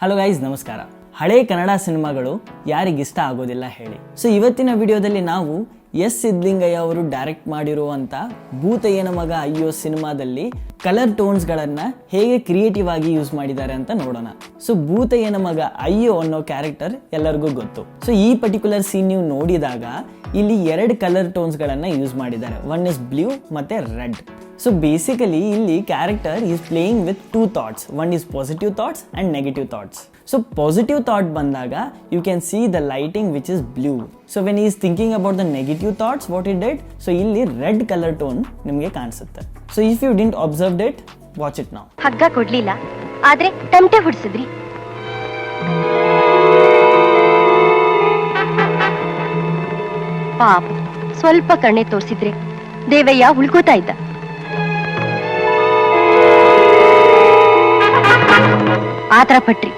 Hello guys, ನಮಸ್ಕಾರ. ಹಳೆ ಕನ್ನಡ ಸಿನಿಮಾಗಳು ಯಾರಿಗಿಷ್ಟ ಆಗೋದಿಲ್ಲ ಹೇಳಿ. ಸೊ ಇವತ್ತಿನ ವಿಡಿಯೋದಲ್ಲಿ ನಾವು ಎಸ್ ಸಿದ್ಲಿಂಗಯ್ಯ ಅವರು ಡೈರೆಕ್ಟ್ ಮಾಡಿರುವಂಥ ಭೂತಯ್ಯನ ಮಗ ಅಯ್ಯೋ ಸಿನಿಮಾದಲ್ಲಿ ಕಲರ್ ಟೋನ್ಸ್ಗಳನ್ನು ಹೇಗೆ ಕ್ರಿಯೇಟಿವ್ ಆಗಿ ಯೂಸ್ ಮಾಡಿದ್ದಾರೆ ಅಂತ ನೋಡೋಣ. ಸೊ ಭೂತಯ್ಯನ ಮಗ ಅಯ್ಯೋ ಅನ್ನೋ ಕ್ಯಾರೆಕ್ಟರ್ ಎಲ್ಲರಿಗೂ ಗೊತ್ತು. ಸೊ ಈ ಪರ್ಟಿಕ್ಯುಲರ್ ಸೀನ್ ನೀವು ನೋಡಿದಾಗ ಇಲ್ಲಿ 2 ಕಲರ್ ಟೋನ್ಸ್ಗಳನ್ನು ಯೂಸ್ ಮಾಡಿದ್ದಾರೆ. ಒನ್ ಇಸ್ ಬ್ಲೂ ಮತ್ತೆ ರೆಡ್. ಸೊ ಬೇಸಿಕಲಿ ಇಲ್ಲಿ character is playing with 2 thoughts. One is positive thoughts and negative thoughts. So positive thought ಬಂದಾಗ you can see the lighting which is blue. So when is thinking about the negative thoughts what it dead, so ಇಲ್ಲಿ red colour tone ನಿಮಗೆ ಕಾಣಿಸುತ್ತೆ. So if you didn't observe it, watch it ನಾವು. ಹಗ್ಗ ಕೊಡ್ಲಿಲ್ಲ ಆದ್ರೆ ತಮಟೆ ಹುಡ್ಸಿದ್ರಿ. ಪಾಪ ಸ್ವಲ್ಪ ಕಣ್ಣೆ ತೋರಿಸಿದ್ರೆ ದೇವಯ್ಯ ಉಳ್ಕೋತಾ ಇದ್ದ. ಆತರ ಪಟ್ರಿ.